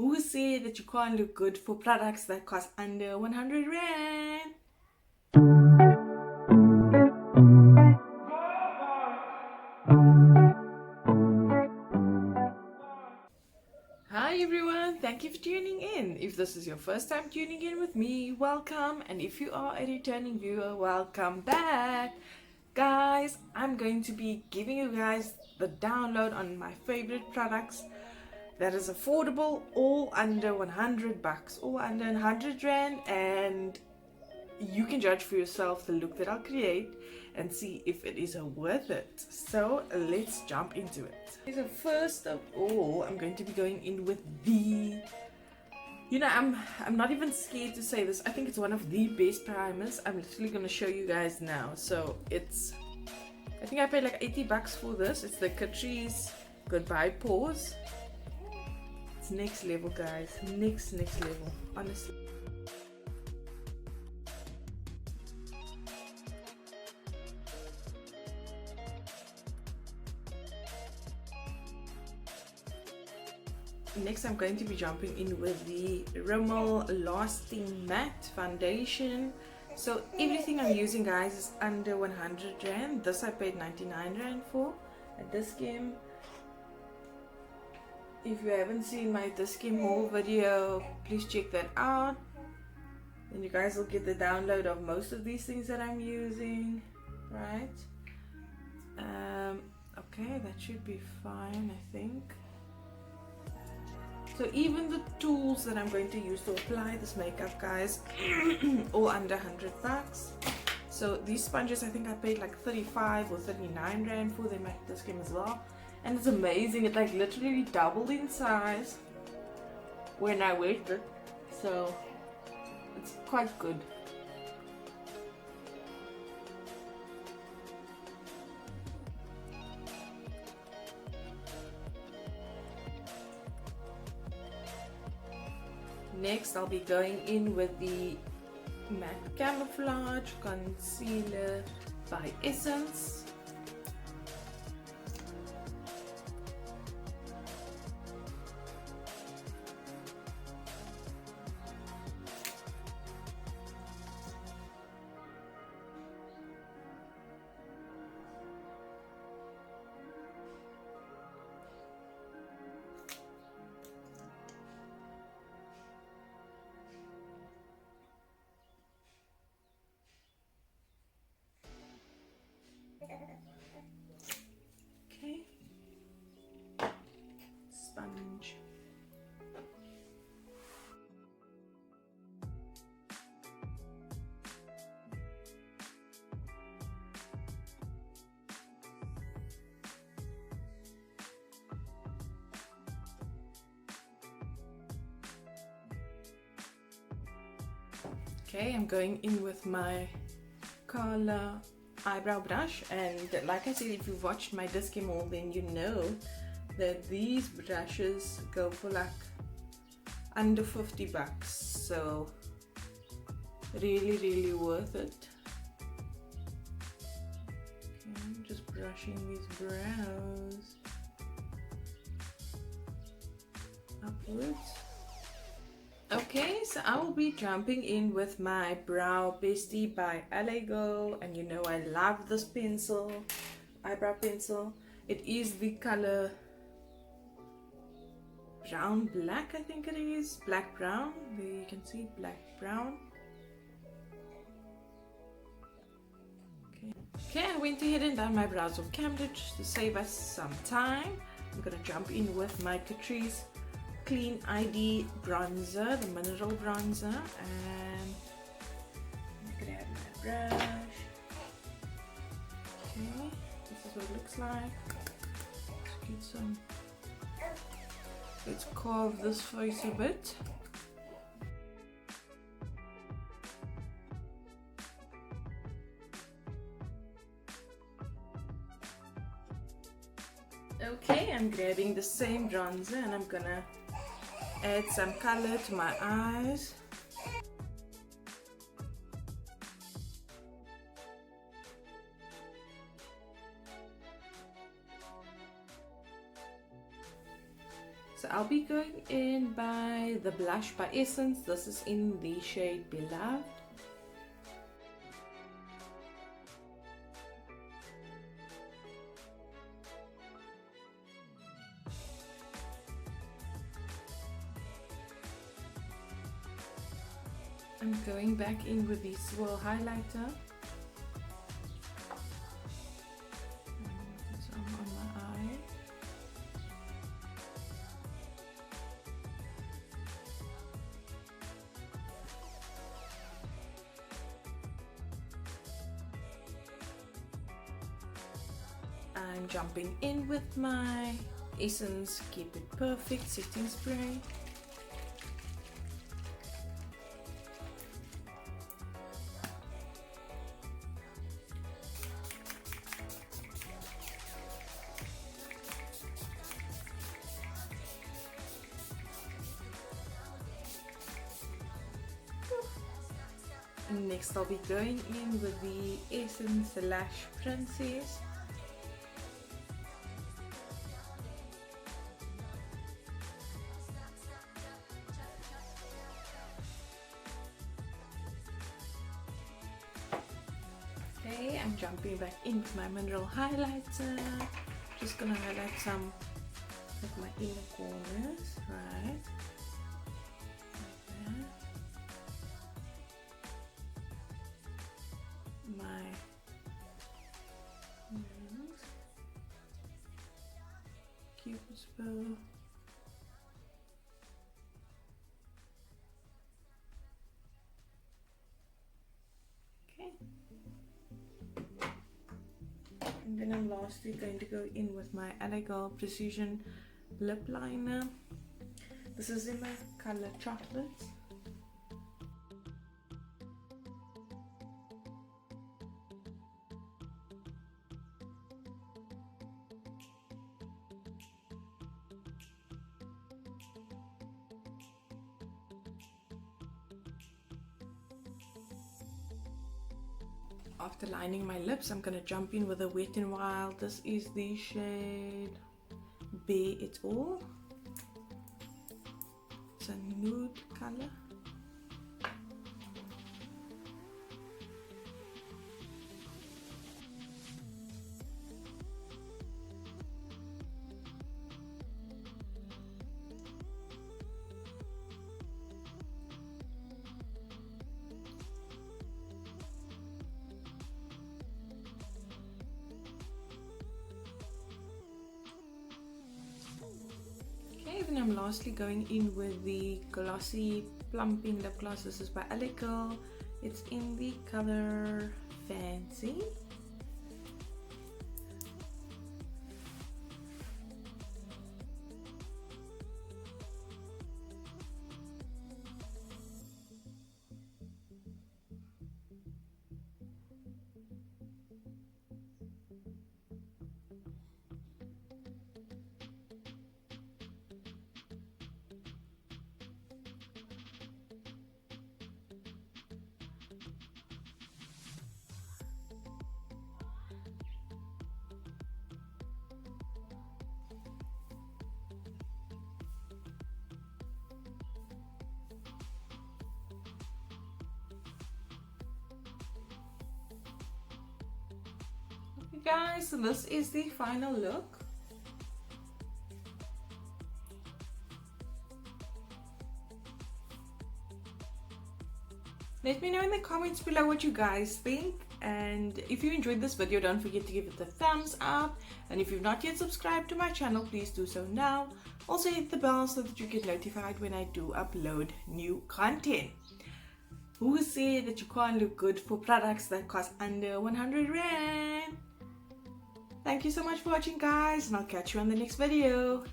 Who said that you can't look good for products that cost under 100 Rand? Hi everyone, thank you for tuning in. If this is your first time tuning in with me, welcome. And if you are a returning viewer, welcome back. Guys, I'm going to be giving you guys the download on my favorite products that is affordable, all under 100 bucks, all under 100 Rand, and you can judge for yourself the look that I'll create and see if it is worth it. So let's jump into it. So first of all, I'm going to be going in with the, I'm not even scared to say this. I think it's one of the best primers. I'm literally going to show you guys now. So I think I paid like 80 bucks for this. It's the Catrice Goodbye Pores. It's next level, guys. Next level, honestly. Next, I'm going to be jumping in with the Rimmel Lasting Matte Foundation. So everything I'm using, guys, is under 100 Rand. This I paid 99 Rand for at this game. If you haven't seen my Discam haul video, please check that out. Then you guys will get the download of most of these things that I'm using, right? Okay, that should be fine, I think. So even the tools that I'm going to use to apply this makeup, guys, all under 100 bucks. So these sponges, I think I paid like 35 or 39 Rand for them at this game as well. And it's amazing, it like literally doubled in size when I weighed it. So it's quite good. Next, I'll be going in with the Matte Camouflage Concealer by Essence. Okay, sponge. Okay, I'm going in with my color eyebrow brush, and like I said, if you've watched my Discam haul, then you know that these brushes go for like under 50 bucks, so really worth it. Okay, I'm just brushing these brows upwards. Okay, so I will be jumping in with my Brow Bestie by Allego, and you know I love this pencil, eyebrow pencil. It is the color brown black, I think it is, black brown. There you can see black brown. Okay, I went ahead and done my brows with Cambridge to save us some time. I'm gonna jump in with my Catrice Clean ID bronzer, the mineral bronzer, and I'm gonna grab my brush. Okay, this is what it looks like. Let's get some. Let's carve this face a bit. Okay, I'm grabbing the same bronzer and I'm gonna add some color to my eyes. So I'll be going in by try the blush by Essence. This is in the shade Beloved. I'm going back in with the swirl highlighter. Some on my eye. I'm jumping in with my Essence Keep It Perfect setting spray. And next I'll be going in with the Essence Lash Princess. Okay, I'm jumping back into my mineral highlighter. Just gonna highlight some of my inner corners, right? Like that. My nose, Cupid's bow. Okay. And then I'm lastly going to go in with my Girl Precision lip liner. This is in my color Chocolate. After lining my lips, I'm gonna jump in with a Wet n Wild. This is the shade Bare It All. It's a nude color. Then I'm lastly going in with the glossy plumping lip gloss. This is by Girl. It's in the color Fancy. Guys, so this is the final look. Let me know in the comments below what you guys think, and if you enjoyed this video, don't forget to give it a thumbs up, and if you've not yet subscribed to my channel, please do so now. Also hit the bell so that you get notified when I do upload new content. Who said that you can't look good for products that cost under 100 Rand? Thank you so much for watching, guys, and I'll catch you on the next video.